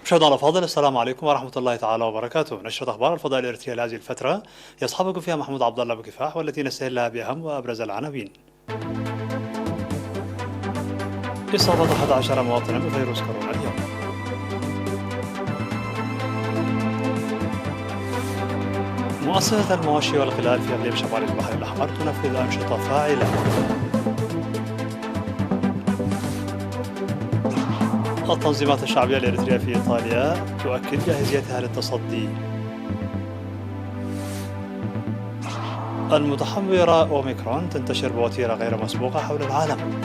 مشاهدينا الأفاضل، السلام عليكم ورحمة الله تعالى وبركاته. نشرة أخبار الفضاء الإريترية لهذه الفترة يصحبكم فيها محمود عبد الله بكفاح، والتي نستهلها بأهم وأبرز العناوين. إصابة 11 مواطنا بفيروس كورونا اليوم. مؤسسة المواشي والغلال في إقليم شمال البحر الأحمر تنفذ أنشطة فاعلة. التنظيمات الشعبية الإريترية في إيطاليا تؤكد جاهزيتها للتصدي. المتحورة أوميكرون تنتشر بوتيرة غير مسبوقة حول العالم.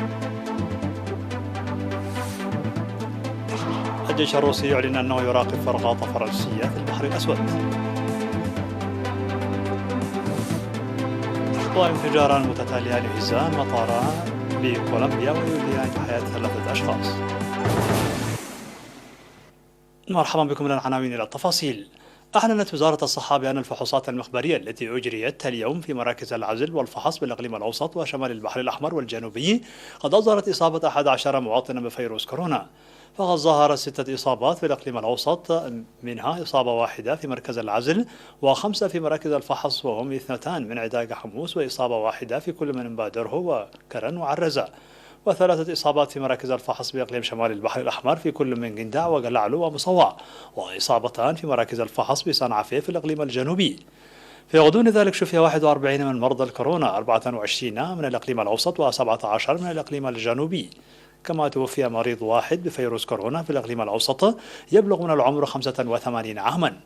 الجيش الروسي يعلن أنه يراقب فرقاط فرنسية في البحر الأسود. وانفجاران متتاليان يهزان مطارا بكولومبيا ويوديان بحياة 3 أشخاص. مرحبا بكم من العناوين إلى التفاصيل. أعلنت وزارة الصحة بأن الفحوصات المخبرية التي أجريت اليوم في مراكز العزل والفحص بالإقليم الأوسط وشمال البحر الأحمر والجنوبي قد أظهرت إصابة 11 مواطنا بفيروس كورونا، فقد ظهرت 6 إصابات في الإقليم الأوسط، منها إصابة واحدة في مركز العزل و5 في مراكز الفحص، وهم 2 من عداق حموس، وإصابة واحدة في كل من بادره وكرن وعرزة، و3 إصابات في مراكز الفحص بإقليم شمال البحر الأحمر في كل من قندع وقلعلو ومصوع، وإصابتان في مراكز الفحص بصنعفة في الإقليم الجنوبي. في غضون ذلك شفي 41 من مرضى الكورونا، 24 من الإقليم الأوسط و17 من الإقليم الجنوبي. كما توفي مريض واحد بفيروس كورونا في الإقليم الأوسط يبلغ من العمر 85 عاما.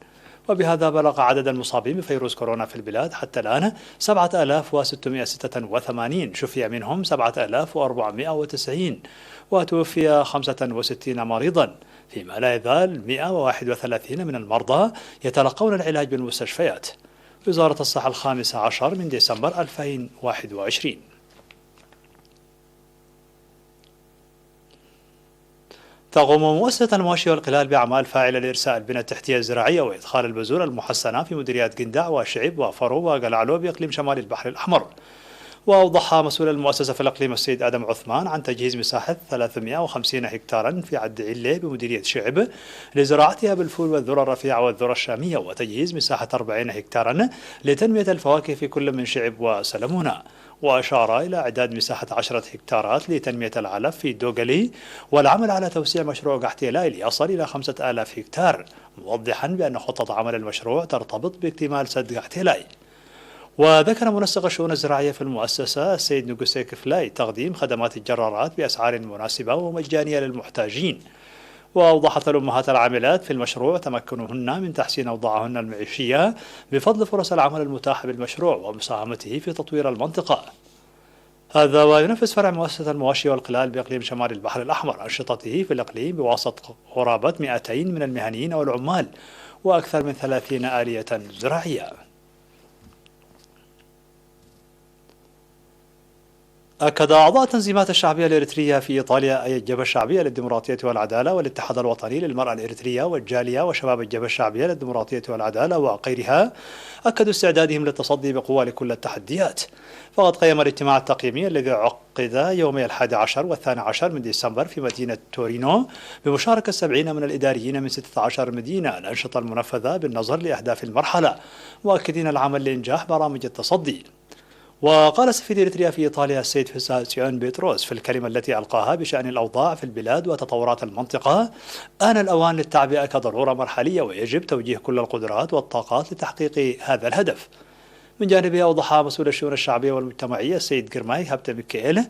وبهذا بلغ عدد المصابين بفيروس كورونا في البلاد حتى الآن 7686، شفي منهم 7490، وتوفي 65 مريضا، فيما لا يزال 131 من المرضى يتلقون العلاج بالمستشفيات. وزارة الصحة 15 من ديسمبر 2021. تقوم مؤسسة المواشي والقلال بأعمال فاعلة لإرساء البنى التحتية الزراعية وإدخال البذور المحسنة في مديريات قندع وشعب وفرو وقلعلو بإقليم شمال البحر الأحمر. وأوضح مسؤول المؤسسة في الإقليم السيد آدم عثمان عن تجهيز مساحة 350 هكتارا في عد علة بمديرية شعب لزراعتها بالفول والذرة الرفيعة والذرة الشامية، وتجهيز مساحة 40 هكتارا لتنمية الفواكه في كل من شعب وسلمونة. وأشار إلى إعداد مساحة 10 هكتارات لتنمية العلف في دوغلي، والعمل على توسيع مشروع قحتيلاي ليصل إلى 5000 هكتار، موضحا بأن خطة عمل المشروع ترتبط باكتمال سد قحتيلاي. وذكر منسق الشؤون الزراعية في المؤسسة السيد نوغوسيك فلاي تقديم خدمات الجرارات بأسعار مناسبة ومجانية للمحتاجين. وأوضحت الأمهات العاملات في المشروع تمكنهن من تحسين أوضاعهن المعيشية بفضل فرص العمل المتاحة بالمشروع ومساهمته في تطوير المنطقة. هذا وينفذ فرع مؤسسة المواشي والقلال بإقليم شمال البحر الأحمر أنشطته في الإقليم بواسطة قرابة 200 من المهنيين والعمال وأكثر من 30 آلية زراعية. أكد أعضاء التنظيمات الشعبية الإريترية في إيطاليا أي الجبهة الشعبية للديمقراطية والعدالة والاتحاد الوطني للمرأة الإريترية والجالية وشباب الجبهة الشعبية للديمقراطية والعدالة وغيرها أكدوا استعدادهم للتصدي بقوة لكل التحديات. فقد قيم الاجتماع التقييمي الذي عقد يومي 11 و12 من ديسمبر في مدينة تورينو بمشاركة 70 من الإداريين من 16 مدينة الأنشطة المنفذة بالنظر لأهداف المرحلة، مؤكدين العمل لإنجاح برامج التصدي. وقال سفير إريتريا في إيطاليا السيد فيساسيون بيتروس في الكلمة التي ألقاها بشأن الأوضاع في البلاد وتطورات المنطقة: آن الأوان للتعبئة كضرورة مرحلية، ويجب توجيه كل القدرات والطاقات لتحقيق هذا الهدف. من جانبه أوضح مسؤول الشؤون الشعبية والمجتمعية السيد جرماي هابتا ميكيل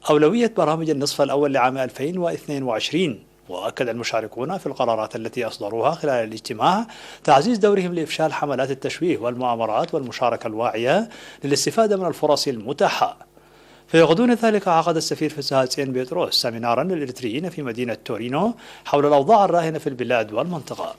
أولوية برامج النصف الأول لعام 2022. وأكد المشاركون في القرارات التي أصدروها خلال الاجتماع تعزيز دورهم لإفشال حملات التشويه والمؤامرات والمشاركة الواعية للاستفادة من الفرص المتاحة. في غضون ذلك عقد السفير فيساسيون بيتروس سمينارا للإريتريين في مدينة تورينو حول الأوضاع الراهنة في البلاد والمنطقة.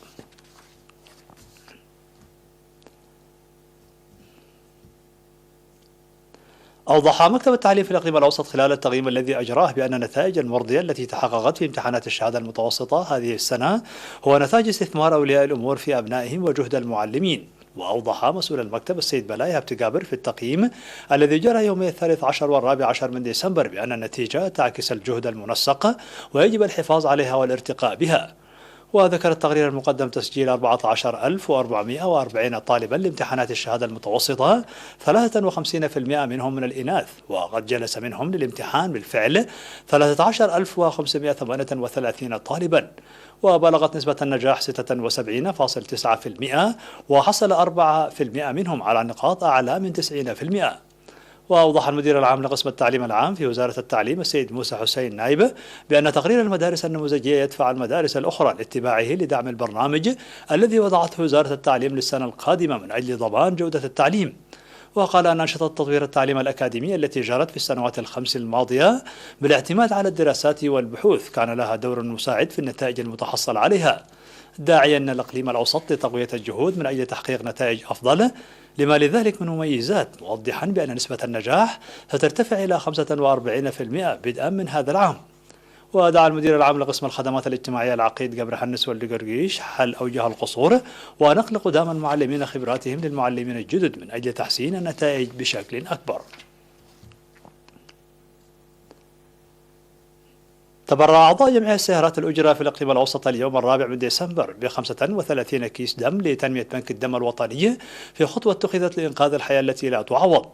أوضح مكتب التعليم في الإقليم الأوسط خلال التقييم الذي أجراه بأن النتائج المرضية التي تحققت في امتحانات الشهادة المتوسطة هذه السنة هو نتاج استثمار أولياء الأمور في أبنائهم وجهد المعلمين. وأوضح مسؤول المكتب السيد بلاي هابتجابر في التقييم الذي جرى يومي 13 و14 من ديسمبر بأن النتيجة تعكس الجهد المنسق ويجب الحفاظ عليها والارتقاء بها. وذكر التقرير المقدم تسجيل 14440 طالبا لامتحانات الشهادة المتوسطة، 53% منهم من الإناث، وقد جلس منهم للامتحان بالفعل 13538 طالبا، وبلغت نسبة النجاح 76.9%، وحصل 4% منهم على نقاط أعلى من 90%. وأوضح المدير العام لقسم التعليم العام في وزارة التعليم السيد موسى حسين نايب بأن تقرير المدارس النموذجية يدفع المدارس الأخرى لاتباعه لدعم البرنامج الذي وضعته وزارة التعليم للسنة القادمة من أجل ضمان جودة التعليم. وقال أن أنشطة تطوير التعليم الأكاديمي التي جرت في السنوات الخمس الماضية بالاعتماد على الدراسات والبحوث كان لها دور مساعد في النتائج المتحصل عليها، داعيا أن الإقليم الأوسط لتقوية الجهود من أجل تحقيق نتائج أفضل لما لذلك من مميزات، موضحا بأن نسبة النجاح سترتفع إلى 45% بدءا من هذا العام. ودعا المدير العام لقسم الخدمات الاجتماعية العقيد قبر هنس والدقرقيش حل أوجه القصور ونقل قدام المعلمين خبراتهم للمعلمين الجدد من أجل تحسين النتائج بشكل أكبر. تبرع أعضاء جمعية السيارات الأجرة في الإقليم الأوسط اليوم 4 من ديسمبر ب35 كيس دم لتنمية بنك الدم الوطني في خطوة اتخذت لإنقاذ الحياة التي لا تعوض.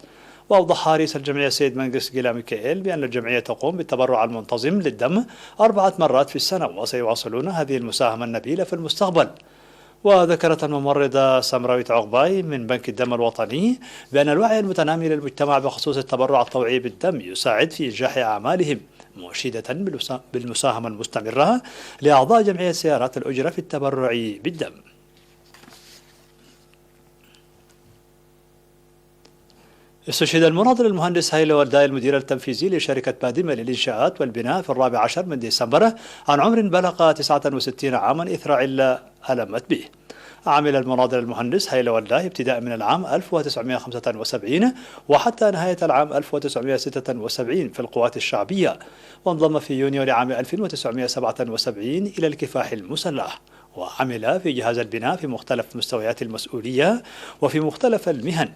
وأوضح رئيس الجمعية السيد منقس جيلا ميكائيل بأن الجمعية تقوم بالتبرع المنتظم للدم 4 مرات في السنة، وسيواصلون هذه المساهمة النبيلة في المستقبل. وذكرت الممرضة سمراويت عقباي من بنك الدم الوطني بأن الوعي المتنامي للمجتمع بخصوص التبرع الطوعي بالدم يساعد في إنجاح أعمالهم، مؤشدة بالمساهمة المستمرة لأعضاء جمعية سيارات الأجرة في التبرع بالدم. استشهد المناضل المهندس هيلو والداي المدير التنفيذي لشركة بادمة للإنشاءات والبناء في 14 من ديسمبر عن عمر بلغ 69 عاما إثر علة ألمت به. عمل المناضل المهندس هيلو والداي ابتداء من العام 1975 وحتى نهاية العام 1976 في القوات الشعبية، وانضم في يونيو لعام 1977 إلى الكفاح المسلح، وعمل في جهاز البناء في مختلف مستويات المسؤولية وفي مختلف المهن.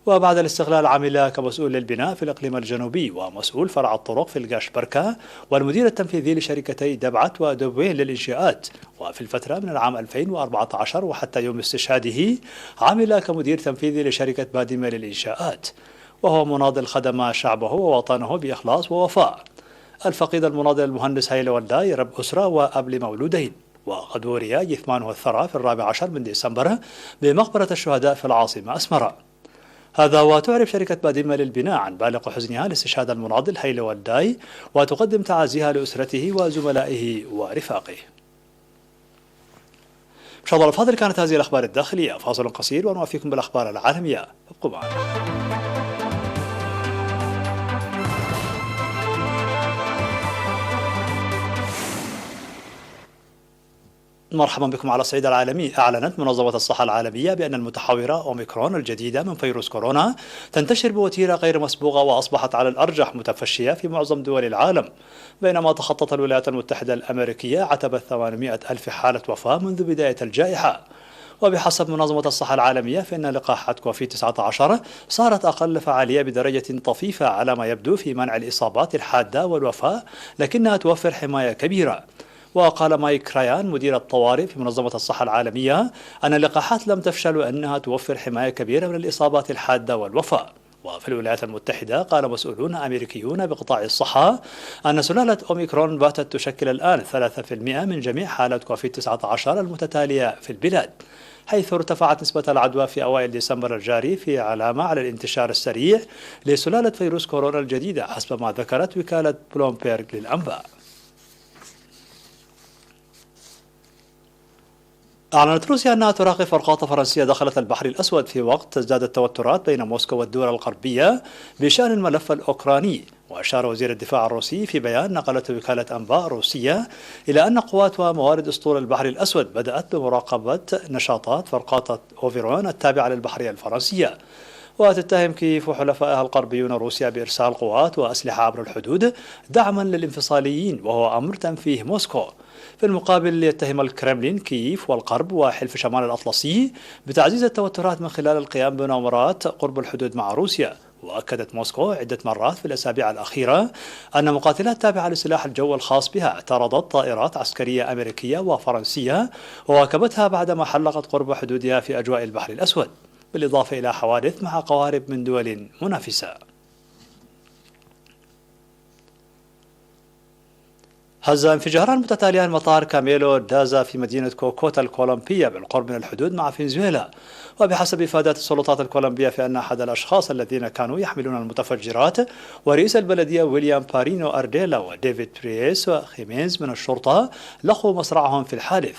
وبعد الاستقلال عمل كمسؤول للبناء في الإقليم الجنوبي ومسؤول فرع الطرق في القاش بركة والمدير التنفيذي لشركتي دبعت ودبوين للإنشاءات. وفي الفترة من العام 2014 وحتى يوم استشهاده عمل كمدير تنفيذي لشركة بادمة للإنشاءات، وهو مناضل خدم شعبه ووطنه بإخلاص ووفاء. الفقيد المناضل المهندس هيلو والداي رب أسرة وأب لمولودين، وقد وري جثمانه الثرى في 14 من ديسمبر بمقبرة الشهداء في العاصمة أسمرة. هذا وتعرف شركة بادمة للبناء عن بالغ حزنها لاستشهاد المناضل هيلو والداي، وتقدم تعازيها لأسرته وزملائه ورفاقه. مشاهدينا الفاضل، كانت هذه الأخبار الداخلية، فاصل قصير ونوافيكم بالأخبار العالمية، ابقوا معنا. مرحبا بكم على الصعيد العالمي. أعلنت منظمة الصحة العالمية بأن المتحورة أوميكرون الجديدة من فيروس كورونا تنتشر بوتيرة غير مسبوقة وأصبحت على الأرجح متفشية في معظم دول العالم، بينما تخطت الولايات المتحدة الأمريكية عتبة 800 ألف حالة وفاة منذ بداية الجائحة. وبحسب منظمة الصحة العالمية فإن لقاحات كوفيد-19 صارت أقل فعالية بدرجة طفيفة على ما يبدو في منع الإصابات الحادة والوفاة، لكنها توفر حماية كبيرة. وقال مايك رايان مدير الطوارئ في منظمة الصحة العالمية أن اللقاحات لم تفشل وأنها توفر حماية كبيرة من الإصابات الحادة والوفاة. وفي الولايات المتحدة قال مسؤولون أمريكيون بقطاع الصحة أن سلالة أوميكرون باتت تشكل الآن 3% من جميع حالات كوفيد-19 المتتالية في البلاد، حيث ارتفعت نسبة العدوى في أوائل ديسمبر الجاري في علامة على الانتشار السريع لسلالة فيروس كورونا الجديدة حسب ما ذكرت وكالة بلومبيرغ للأنباء. أعلنت روسيا أنها تراقب فرقاطة فرنسية دخلت البحر الأسود في وقت تزداد التوترات بين موسكو والدول الغربية بشأن الملف الأوكراني. وأشار وزير الدفاع الروسي في بيان نقلته وكالة أنباء روسية إلى أن قوات وموارد أسطول البحر الأسود بدأت بمراقبة نشاطات فرقاطة أوفيرون التابعة للبحرية الفرنسية. وتتهم كييف وحلفائها الغربيون روسيا بإرسال قوات وأسلحة عبر الحدود دعما للانفصاليين، وهو أمر تنفيه موسكو. في المقابل يتهم الكرملين كييف والغرب وحلف شمال الأطلسي بتعزيز التوترات من خلال القيام بمناورات قرب الحدود مع روسيا، وأكدت موسكو عدة مرات في الأسابيع الأخيرة أن مقاتلات تابعة لسلاح الجو الخاص بها اعترضت طائرات عسكرية أمريكية وفرنسية وواكبتها بعدما حلقت قرب حدودها في أجواء البحر الأسود، بالإضافة إلى حوادث مع قوارب من دول منافسة. هز انفجاران متتاليان مطار كاميلو دازا في مدينة كوكوتا الكولومبية بالقرب من الحدود مع فنزويلا، وبحسب إفادات السلطات الكولومبية فإن أحد الأشخاص الذين كانوا يحملون المتفجرات ورئيس البلدية ويليام بارينو أرديلا وديفيد بريس وخيمينز من الشرطة لقوا مصرعهم في الحادث.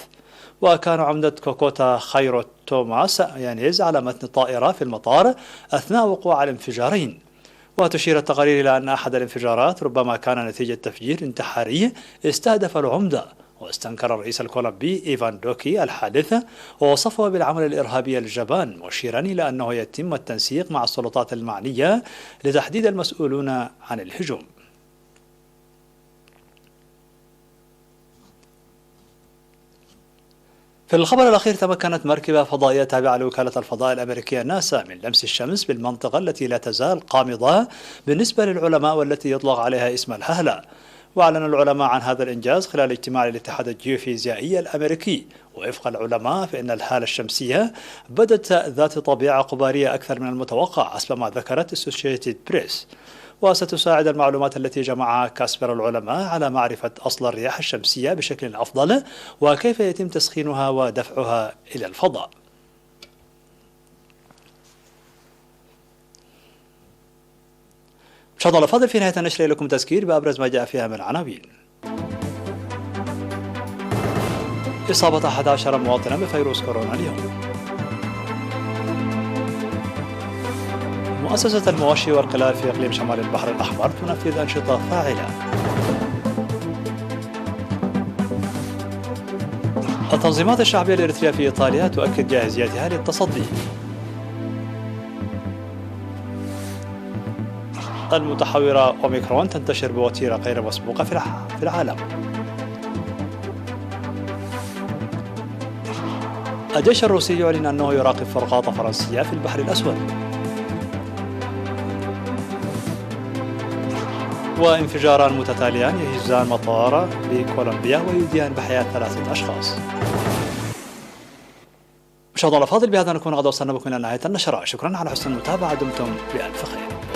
وكان عمدة كوكوتا خيرو توماس يانيز على متن الطائرة في المطار أثناء وقوع الانفجارين. وتشير التقارير إلى أن أحد الانفجارات ربما كان نتيجة تفجير انتحاري استهدف العمدة، واستنكر الرئيس الكولومبي إيفان دوكي الحادث ووصفه بالعمل الإرهابي الجبان، مشيرا إلى أنه يتم التنسيق مع السلطات المعنية لتحديد المسؤولون عن الهجوم. في الخبر الأخير، تمكنت مركبة فضائية تابعة لوكالة الفضاء الأمريكية ناسا من لمس الشمس بالمنطقة التي لا تزال قامضة بالنسبة للعلماء والتي يطلق عليها اسم الههلة. وأعلن العلماء عن هذا الإنجاز خلال اجتماع الاتحاد الجيوفيزيائي الأمريكي. ووفق العلماء فإن الهالة الشمسية بدت ذات طبيعة غبارية أكثر من المتوقع حسب ما ذكرت أسوشيتد بريس. وستساعد المعلومات التي جمعها كاسبر العلماء على معرفة أصل الرياح الشمسية بشكل أفضل وكيف يتم تسخينها ودفعها إلى الفضاء. مشاهدينا الأفاضل، في نهاية النشرة لكم تذكير بأبرز ما جاء فيها من عناوين. إصابة 11 مواطنا بفيروس كورونا اليوم. مؤسسة المواشي والقلال في إقليم شمال البحر الأحمر تنفذ أنشطة فاعلة. التنظيمات الشعبية الإريترية في إيطاليا تؤكد جاهزيتها للتصدي. المتحورة أوميكرون تنتشر بوتيرة غير مسبوقة في العالم. الجيش الروسي يعلن أنه يراقب فرقاطة فرنسية في البحر الأسود. وانفجاران متتاليان يهزان مطار بكولومبيا ويوديان بحياة 3 أشخاص. مشاهدينا الأفاضل، بهذا نكون قد وصلنا بكم إلى نهاية النشرة. شكرا على حسن المتابعة، دمتم بألف خير.